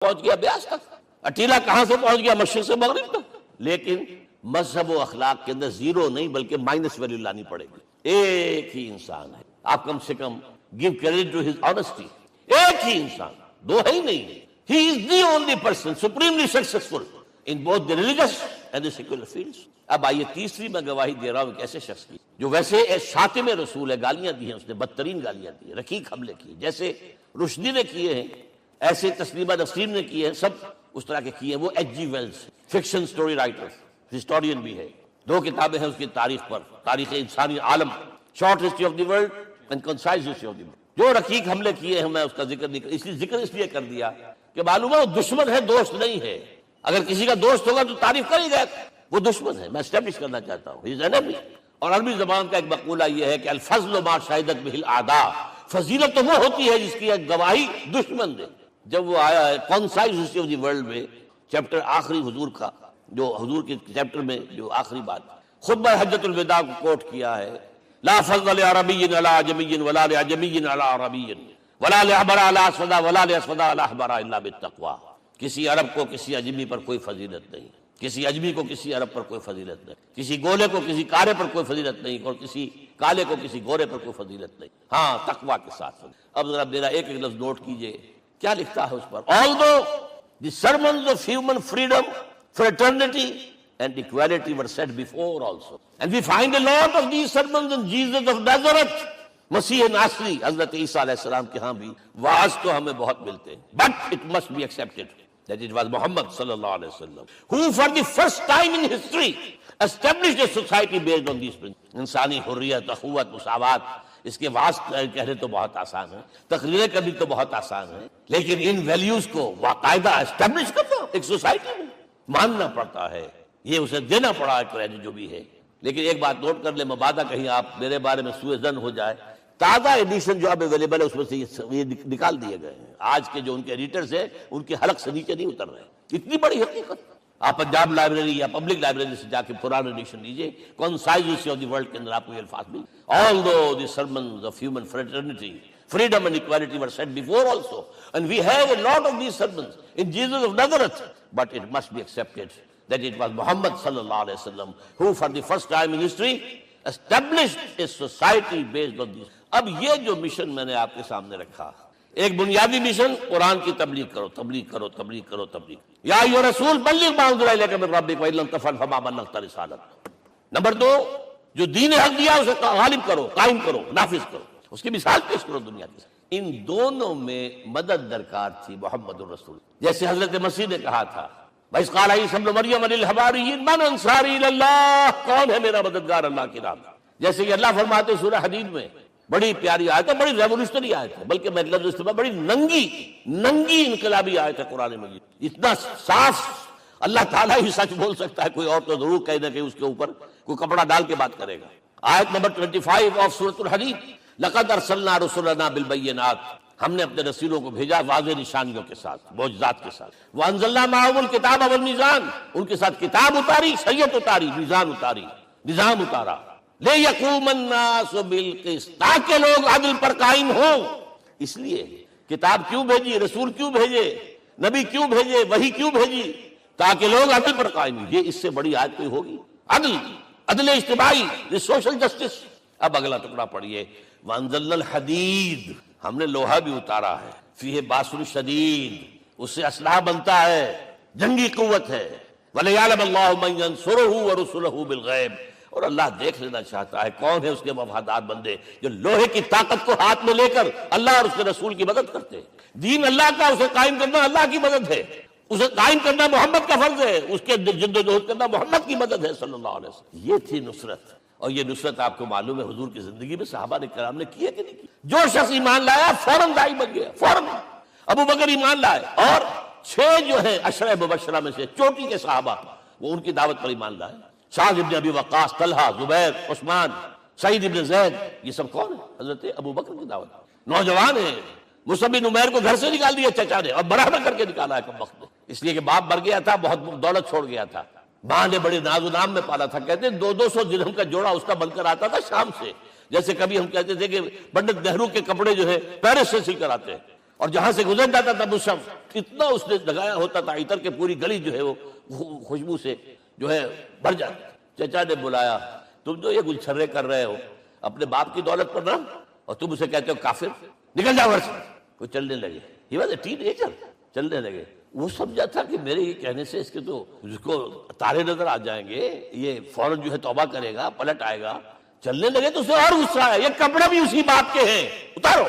پہنچ گیا بیاس تک، اٹیلا کہاں سے پہنچ گیا؟ مشرق سے مغرب تک. لیکن مذہب و اخلاق کے اندر زیرو نہیں بلکہ مائنس ویلیو لانی پڑے گی. ایک ہی انسان ہے، آپ کم سے کم give credit to his honesty. ایک ہی انسان، دو ہے ہی نہیں. He is the only person supremely successful in both the religious and the secular fields. اب آئیے تیسری میں گواہی دے رہا ہوں ایک ایسے شخص کی جو ویسے شاتم رسول ہے، گالیاں دی ہیں اس نے، بدترین گالیاں دی ہیں، رقیق حملے کیے، جیسے رشدی نے کیے ہیں ایسے تسلیمہ نسرین نے کیے ہیں، سب اس طرح کے کیے ہیں. وہ H G Wells fiction story writer, historian بھی ہے، 2 کتابیں ہیں اس کی تاریخ پر، تاریخ انسانی عالم، short history of the world and concise history of the world. جو رقیق حملے کیے ہیں میں اس کا ذکر نہیں کر، اس لیے کر دیا کہ معلوم ہے وہ دشمن ہے، دوست نہیں ہے. اگر کسی کا دوست ہوگا تو تعریف کر ہی گئے، وہ دشمن ہے. میں اسٹیبلش کرنا چاہتا ہوں ہی از انیمی. اور عربی زبان کا ایک مقولہ یہ ہے کہ الفضل ما شہدت بہ الاعداء، فضیلت تو وہ ہوتی ہے جس کی گواہی دشمن دے. جب وہ آیا ہے concise history of the world میں چیپٹر آخری حضور کا، جو حضور کے چیپٹر میں جو آخری بات خطبہ حجۃ الوداع کو کوٹ کیا ہے، لا فضل لعربی علی عجمی ولا لعجمی علی عربی ولا لأحمر علی اسود ولا لأسود علی احمر الا بالتقوی. کسی عرب کو کسی عجمی پر کوئی فضیلت نہیں، کسی عجمی کو کسی عرب پر کوئی فضیلت نہیں، کسی گولے کو کسی کارے پر کوئی فضیلت نہیں، اور کسی کالے کو کسی گورے پر کوئی فضیلت نہیں، ہاں تقوی کے ساتھ. اب ذرا میرا ایک لفظ نوٹ کیجئے، کیا لکھتا ہے اس پر؟ Although the sermons of human freedom, fraternity and equality were said before also, and we find a lot of these sermons in Jesus of Nazareth, مسیح ناصری حضرت عیسیٰ علیہ السلام کے ہاں بھی واعظ تو ہمیں بہت ملتے ہیں. But it must be accepted that it was Muhammad sallallahu alaihi wasallam who for the first time in history established a society based on these principles. انسانی حریت، اخوت، مساوات، اس کے واعظ کہنے تو بہت آسان ہے، تقریریں کرنی تو بہت آسان ہے، لیکن ان ویلیوز کو باقاعدہ اسٹیبلش کرنا ایک سوسائٹی میں ماننا پڑتا ہے. یہ اسے دینا پڑا ہے کریڈٹ جو بھی ہے. لیکن ایک بات نوٹ کر لیں، مبادہ کہیں آپ میرے بارے میں سوء ظن ہو جائے، تازہ ایڈیشن جو اب اویلیبل ہے اس میں سے یہ نکال دیے گئے ہیں. آج کے جو ان کے ایڈیٹرز ہیں ان کے حلق سے نیچے نہیں اتر رہے. اتنی بڑی حقیقت. آپ پنجاب لائبریری یا پبلک لائبریری سے جا کے پرانا ایڈیشن لیجئے، concise history of the world کے اندر آپ کو یہ الفاظ مل. Although the sermons of human fraternity, freedom and equality were said before also, and we have a lot of these sermons in Jesus of Nazareth, but it must be accepted that it was Muhammad sallallahu alaihi wasallam who for the first time in history established a society based on these. اب یہ جو mission میں نے آپ کے سامنے رکھا، ایک بنیادی مشن قرآن کی تبلیغ کرو، تبلیغ کرو، تبلیغ کرو، تبلیغ. یا ایھا رسول بلغ ما انزل الیک من ربک وان لم تفعل فما بلغت رسالته. نمبر 2، جو دین حق دیا اسے غالب کرو، قائم کرو، نافذ کرو، اس کی مثال پیش کرو دنیا کے ساتھ. ان دونوں میں مدد درکار تھی محمد الرسول. جیسے حضرت مسیح نے کہا تھا، وَإِذْ قَالَ عِيسَىٰ ابْنُ مَرْيَمَ لِلْحَوَارِيِّينَ مَنْ أَنصَارِي إِلَى اللَّهِ، کون ہے میرا مددگار اللہ کی راہ میں. جیسے کہ اللہ فرماتے سورہ حدید میں، بڑی پیاری آیت ہے، بڑی ریولوشنری آیت ہے، بلکہ میں لفظ استعمال بڑی ننگی انقلابی آیت ہے قرآن مجید. اتنا صاف اللہ تعالیٰ ہی سچ بول سکتا ہے، کوئی اور تو ضرور کہیں نہ کہ اس کے اوپر کوئی کپڑا ڈال کے بات کرے گا. آیت نمبر 25 آف سورۃ الحدید، لقد ارسلنا رسلنا بالبینات، ہم نے اپنے رسولوں کو بھیجا واضح نشانیوں کے ساتھ، معجزات کے ساتھ. وانزلنا معهم الکتاب والمیزان، ان کے ساتھ کتاب اتاری، شریعت اتاری، میزان اتاری، نظام اتارا. لیقوم الناس بالقسط، تاکہ لوگ عدل پر قائم ہوں. اس لیے کتاب کیوں بھیجی، رسول کیوں بھیجے، نبی کیوں بھیجے، وحی کیوں بھیجی؟ تاکہ لوگ عدل پر قائم ہوں. یہ اس سے بڑی آیت کوئی ہوگی؟ عدل اجتماعی، سوشل جسٹس. اب اگلا ٹکڑا پڑھیے، وانزلنا الحدید، ہم نے لوہا بھی اتارا ہے، فیہ باس شدید، اس سے اسلحہ بنتا ہے، جنگی قوت ہے. وَلِيَعْلَمَ اللَّهُ مَن يَنصُرُهُ وَرُسُلَهُ بِالْغَیبِ، اور اللہ دیکھ لینا چاہتا ہے کون ہے اس کے وفادار بندے جو لوہے کی طاقت کو ہاتھ میں لے کر اللہ اور اس کے رسول کی مدد کرتے ہیں. دین اللہ کا، اسے قائم کرنا اللہ کی مدد ہے، اسے قائم کرنا محمد کا فرض ہے، اس کے جد و جہد کرنا محمد کی مدد ہے صلی اللہ علیہ وسلم. یہ تھی نصرت. اور یہ نصرت آپ کو معلوم ہے حضور کی زندگی میں صحابہ کرام نے کی ہے کہ نہیں کی؟ جو شخص ایمان لایا فوراً داعی بن گیا، فوراً. ابو بکر ایمان لائے، اور 6 جو ہیں عشرہ مبشرہ میں سے چوٹی کے صحابہ، وہ ان کی دعوت پر ایمان لائے. سعد ابن ابی وقاص، طلحہ، زبیر، عثمان، سعید ابن زید، یہ سب کون ہیں؟ حضرت ابو بکر کی دعوت. نوجوان ہیں. مصعب بن عمیر کو گھر سے نکال دیا چچا نے، اور برابر کر کے نکالا ہے کم وقت میں، اس لیے کہ باپ مر گیا تھا، بہت دولت چھوڑ گیا تھا، ماں نے بڑے ناز و نام میں پالا تھا. کہتے ہیں 200 درہم کا جوڑا اس کا بن کر آتا تھا شام سے. جیسے کبھی ہم کہتے تھے کہ پنڈت نہرو کے کپڑے جو ہے پیرس سے سل کر آتے ہیں، اور جہاں سے گزر جاتا تھا مصحف اتنا اس نے لگایا ہوتا تھا عطر کہ پوری گلی جو ہے وہ خوشبو سے جو ہے بھر جاتی. چچا نے بلایا, تم جو یہ گلچھرے کر رہے ہو اپنے باپ کی دولت پر نہ, اور تم اسے کہتے ہو کافر, نکل جاؤ گھر سے. وہ چلنے لگے, he was a ten ager, چلنے لگے. وہ سمجھا تھا کہ میرے یہ کہنے سے اس کے تو اس کو تارے نظر آ جائیں گے, یہ فوراً جو ہے توبہ کرے گا, پلٹ آئے گا. چلنے لگے تو اسے اور غصہ ہے, یہ کپڑے بھی اسی باپ کے ہیں, اتارو.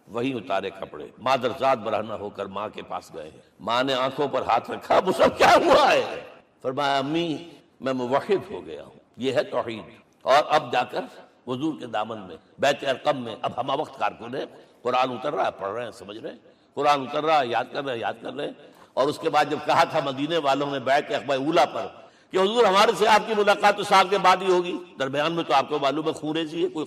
وہی اتارے کپڑے, مادرزاد برہنہ ہو کر ماں کے پاس گئے. ماں نے آنکھوں پر ہاتھ رکھا, مصعب کیا ہوا ہے؟ فرمایا امی میں موحد ہو گیا ہوں, یہ ہے توحید. اور اب جا کر حضور کے دامن میں بیت ارقم میں اب ہمہ وقت کارکن ہے, قرآن اتر رہا ہے, پڑھ رہے ہیں, سمجھ رہے ہیں, قرآن اتر رہا ہے, یاد کر رہے ہیں. اور اس کے بعد جب کہا تھا مدینے والوں نے بیعت عقبہ اولیٰ پر کہ حضور ہمارے سے آپ کی ملاقات تو سال کے بعد ہی ہوگی, درمیان میں تو آپ کو معلوم ہے خون ریزی ہے, کوئی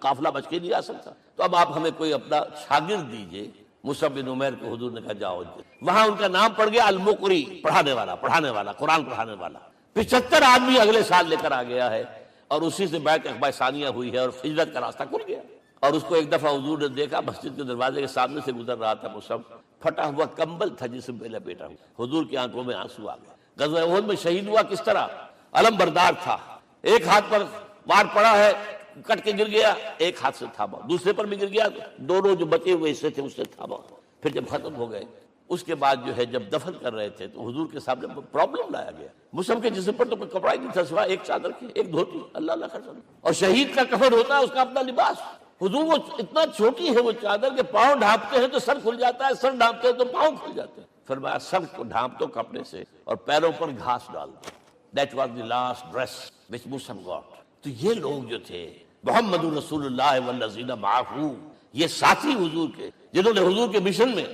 قافلہ بچ کے نہیں آ سکتا, تو اب آپ ہمیں کوئی اپنا شاگرد دیجئے. مصعب بن عمیر کو حضور نے کہا جاؤ. وہاں ان کا نام پڑ گیا المقری, پڑھانے والا, قرآن پڑھانے والا. 75 آدمی اگلے سال لے کر آ گیا ہے, اور اسی سے بیعت عقبہ ثانیہ ہوئی ہے, اور ہجرت کا راستہ کھل گیا. اور اس کو ایک دفعہ حضور نے دیکھا, مسجد کے دروازے کے سامنے سے گزر رہا تھا مصعب, پھٹا ہوا کمبل تھا جس میں لپیٹا ہوا. حضور کی آنکھوں میں آنسو آ گئے. غزوہ احد میں شہید ہوا کس طرح, علم بردار تھا, ایک ہاتھ پر مار پڑا ہے, کٹ کے گر گیا, ایک ہاتھ سے تھاما, دوسرے پر بھی گر گیا, دونوں جو بچے ہوئے حصے تھے اس سے تھاما. پھر جب ختم ہو گئے, اس کے بعد جو ہے جب دفن کر رہے تھے تو حضور کے سامنے پرابلم لایا گیا. مصعب کے جسم پر تو کوئی کپڑا ہی نہیں تھا سوائے ایک چادر کے, ایک دھوتی, اللہ اللہ خرچ. اور شہید کا کفن ہوتا ہے اس کا اپنا لباس. حضور وہ اتنا چھوٹی ہے وہ چادر کہ پاؤں ڈھانپتے ہیں تو سر کھل جاتا ہے, سر ڈھانپتے ہیں تو پاؤں کھل جاتے ہیں. فرمایا سر کو ڈھانپ دو کپڑے سے اور پیروں پر گھاس ڈال دو. That was the last dress which Musab got. تو یہ لوگ جو تھے محمد رسول اللہ والذین معہ, یہ ساتھی حضور کے جنہوں نے حضور کے مشن میں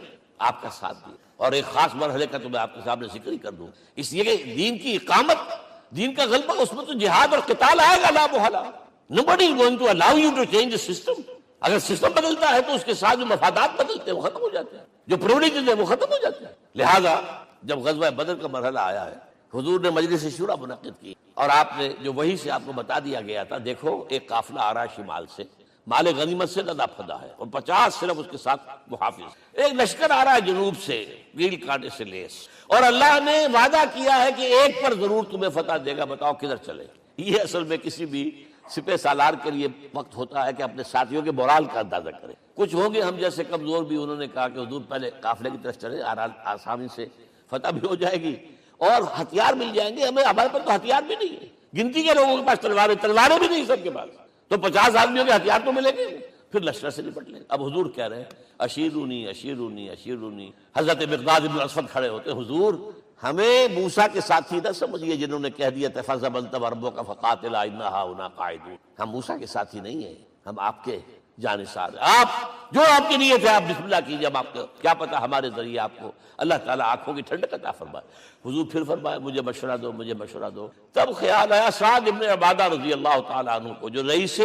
آپ کا ساتھ دیا. اور ایک خاص مرحلے کا تو میں آپ کے سامنے ذکر ہی کر دوں, اس لیے کہ دین کی اقامت, دین کا غلبہ, اس میں تو جہاد اور قتال آئے گا لا محالہ. Nobody is going to allow you to change the system. اگر سسٹم بدلتا ہے تو اس کے ساتھ جو مفادات بدلتے ہیں وہ ختم ہو جاتے ہیں, جو پریولیجز ہیں وہ ختم ہو جاتے ہیں. لہذا جب غزوہ بدر کا مرحلہ آیا ہے, حضور نے مجلس شورا منعقد کی, اور آپ نے جو وہی سے آپ کو بتا دیا گیا تھا, دیکھو ایک قافلہ آ رہا ہے شمال سے, مال غنیمت سے لدا پھدا ہے, اور 50 صرف اس کے ساتھ محافظ. ایک لشکر آ رہا ہے جنوب سے, ریل کانٹے سے لیس, اور اللہ نے وعدہ کیا ہے کہ ایک پر ضرور تمہیں فتح دے گا, بتاؤ کدھر چلے. یہ اصل میں کسی بھی سپہ سالار کے لیے وقت ہوتا ہے کہ اپنے ساتھیوں کے مورال کا اندازہ کرے. کچھ ہوں گے ہم جیسے کمزور بھی, انہوں نے کہا کہ حضور پہلے قافلے کی طرف چلے, آسانی سے فتح بھی ہو جائے گی اور ہتھیار مل جائیں گے ہمیں. ہمارے پاس تو ہتھیار بھی نہیں ہے, گنتی کے لوگوں کے پاس تلواریں بھی نہیں سب کے پاس, تو 50 آدمیوں کے ہتھیار تو ملیں گے, پھر لشکر سے نپٹ لیں. اب حضور کہہ رہے ہیں اشیرونی اشیرونی اشیرونی. حضرت مقداد بن اسود کھڑے ہوتے ہیں, حضور ہمیں موسیٰ کے ساتھی نہ سمجھیے جنہوں نے کہہ دیا فَذَهَبْ أَنْتَ وَرَبُّكَ فَقَاتِلَا إِنَّا هَاهُنَا قَاعِدُونَ. ہم موسیٰ کے ساتھی نہیں ہیں, ہم آپ کے جانثار ہیں. آپ جو آپ کی نیت ہے آپ بسم اللہ کیجیے, ہم آپ کو کیا پتہ ہمارے ذریعے آپ کو اللہ تعالیٰ آنکھوں کی ٹھنڈک عطا فرمائے. حضور پھر فرمایا مجھے مشورہ دو, مجھے مشورہ دو. تب خیال آیا سعد ابن عبادہ رضی اللہ تعالیٰ عنہ کو, جو رئیس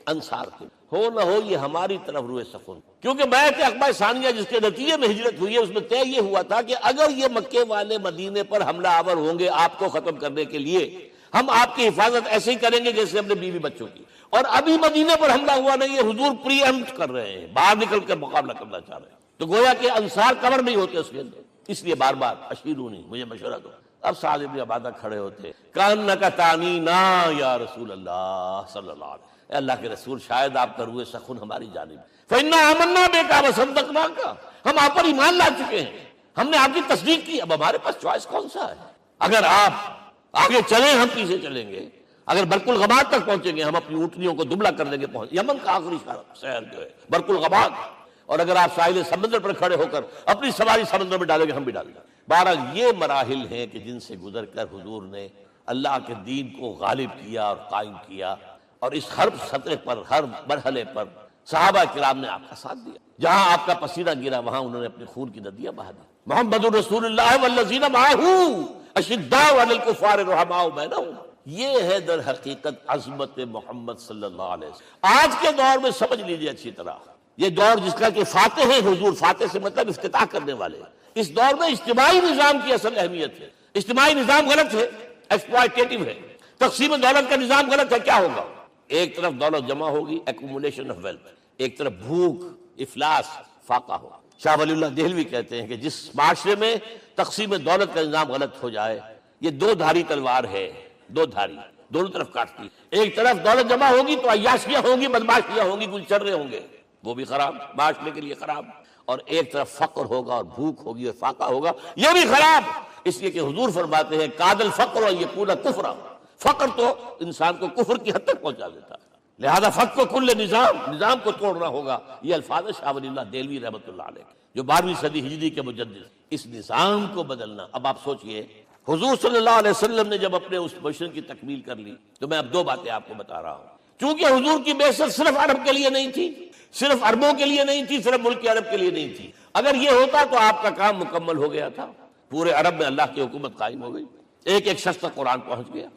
انصار تھے, ہو نہ ہو یہ ہماری طرف روئے سخن, کیونکہ بیعت عقبہ ثانیہ جس کے نتیجے میں ہجرت ہوئی ہے اس میں طے یہ ہوا تھا کہ اگر یہ مکے والے مدینے پر حملہ آور ہوں گے آپ کو ختم کرنے کے لیے, ہم آپ کی حفاظت ایسے ہی کریں گے جیسے ہم نے بیوی بچوں کی. اور ابھی مدینے پر حملہ ہوا نہیں ہے, حضور پری ایمپٹ کر رہے ہیں, باہر نکل کر مقابلہ کرنا چاہ رہے ہیں, تو گویا کہ انصار کور نہیں ہوتے اس کے اندر, اس لیے بار بار اشیرونی, مجھے مشورہ دو. اب سعد بن عبادہ کھڑے ہوتے, کانک تعنینا یا رسول اللہ صلی اللہ علیہ وسلم, اے اللہ کے رسول شاید آپ کا روئے سخن ہماری جانب, فَإِنَّا آمَنَّا بِكَ وَصَدَّقْنَاكَ, ہم آپ پر ایمان لا چکے ہیں, ہم نے آپ کی تصدیق کی, اب ہمارے پاس چوائس کون سا ہے. اگر آپ آگے چلیں ہم پیچھے چلیں گے, اگر برق الغماد تک پہنچیں گے ہم اپنی اونٹنیوں کو دبلا کر دیں گے, یمن کا آخری شہر جو ہے برق الغماد, اور اگر آپ ساحل سمندر پر کھڑے ہو کر اپنی سواری سمندر میں ڈالیں گے ہم بھی ڈالیں گے. بہرحال یہ مراحل ہیں کہ جن سے گزر کر حضور نے اللہ کے دین کو غالب کیا اور قائم کیا, اور اس ہر سطح پر, ہر مرحلے پر صحابہ کرام نے آپ کا ساتھ دیا. جہاں آپ کا پسینہ گرا وہاں انہوں نے اپنے خون کی ندیاں بہا دی. محمد رسول اللہ والذین معہ اشداء علی الکفار رحماء بینہم, یہ ہے در حقیقت عظمت محمد صلی اللہ علیہ وسلم. آج کے دور میں سمجھ لیجیے اچھی طرح, یہ دور جس کا کہ فاتح ہے حضور, فاتح سے مطلب افتتاح کرنے والے, اس دور میں اجتماعی نظام کی اصل اہمیت ہے. اجتماعی نظام غلط ہے, ایکسپلائٹیٹو ہے, تقسیم دولت کا نظام غلط ہے. کیا ہوگا, ایک طرف دولت جمع ہوگی, ایکومولیشن آف ویلتھ, ایک طرف بھوک, افلاس, فاقہ ہوگا. شاہ ولی اللہ دہلوی کہتے ہیں کہ جس معاشرے میں تقسیم دولت کا نظام غلط ہو جائے، یہ دو دھاری تلوار ہے، دو دھاری دونوں طرف کاٹتی ہے۔ ایک طرف دولت جمع ہوگی تو عیاشیاں ہوں گی، بدماشیاں ہوں گی، کچھ چل رہے ہوں گے، وہ بھی خراب، معاشرے کے لیے خراب۔ اور ایک طرف فقر ہوگا اور بھوک ہوگی اور فاقہ ہوگا، یہ بھی خراب۔ اس لیے کہ حضور فرماتے ہیں کاد الفقر و یکون کفرا، فقر تو انسان کو کفر کی حد تک پہنچا دیتا ہے، لہذا فقر کل نظام کو توڑنا ہوگا۔ یہ الفاظ شاہ ولی اللہ دہلوی رحمۃ اللہ علیہ جو 12ویں صدی ہجری کے مجدد، اس نظام کو بدلنا۔ اب آپ سوچئے حضور صلی اللہ علیہ وسلم نے جب اپنے اس مشن کی تکمیل کر لی، تو میں اب دو باتیں آپ کو بتا رہا ہوں۔ چونکہ حضور کی بعثت صرف عرب کے لیے نہیں تھی، صرف عربوں کے لیے نہیں تھی، صرف ملک عرب کے لیے نہیں تھی۔ اگر یہ ہوتا تو آپ کا کام مکمل ہو گیا تھا، پورے عرب میں اللہ کی حکومت قائم ہو گئی، ایک ایک شخص تک قرآن پہنچ گیا۔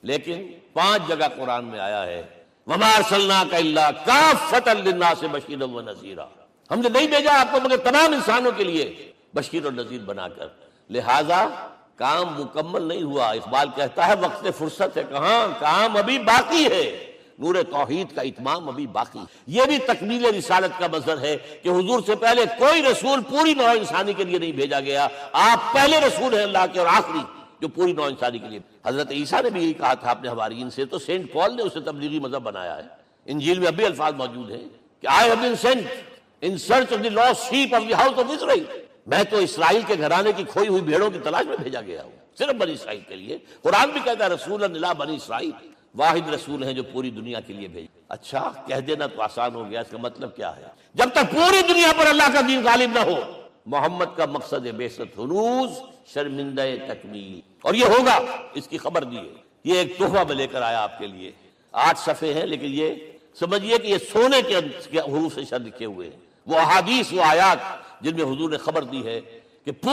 لیکن 5 جگہ قرآن میں آیا ہے وَمَا أَرْسَلْنَاكَ إِلَّا كَافَّةً لِلنَّاسِ بَشِيرًا وَنَذِيرًا، ہم نے نہیں بھیجا آپ کو مگر تمام انسانوں کے لیے بشیر اور نذیر بنا کر۔ لہذا کام مکمل نہیں ہوا۔ اقبال کہتا ہے وقت فرصت ہے کہاں، کام ابھی باقی ہے، نور توحید کا اتمام ابھی باقی۔ یہ بھی تکمیل رسالت کا مظہر ہے کہ حضور سے پہلے کوئی رسول پوری نوع انسانی کے لیے نہیں بھیجا گیا، آپ پہلے رسول ہیں اللہ کے اور آخری جو پوری نوع انسانی کے لیے۔ حضرت عیسیٰ نے بھی یہی کہا تھا اپنے حواریین سے، تو سینٹ پال نے اسے تبلیغی مذہب بنایا ہے۔ انجیل میں اب بھی الفاظ موجود ہیں کہ I have been sent in search of the lost sheep of the house of Israel، میں تو اسرائیل کے گھرانے کی کھوئی ہوئی بھیڑوں کی تلاش میں بھیجا گیا ہوں، صرف بنی اسرائیل کے لیے۔ قرآن بھی کہتا ہے رسولا الی بنی اسرائیل، واحد رسول ہیں جو پوری دنیا کے لیے بھیج۔ اچھا کہہ دینا تو آسان ہو گیا، اس کا مطلب کیا ہے؟ جب تک پوری دنیا پر اللہ کا دین غالب نہ ہو، محمد کا مقصد بعثت ہنوز شرمندہ تکمیل، اور یہ ہوگا، اس کی خبر دی ہے۔ یہ ایک تحفہ میں لے کر آیا آپ کے لیے، 8 صفحے ہیں، لیکن یہ سمجھیے کہ یہ سونے کے حروف سے لکھے ہوئے ہیں، وہ احادیث، وہ آیات جن میں حضور نے خبر دی ہے کہ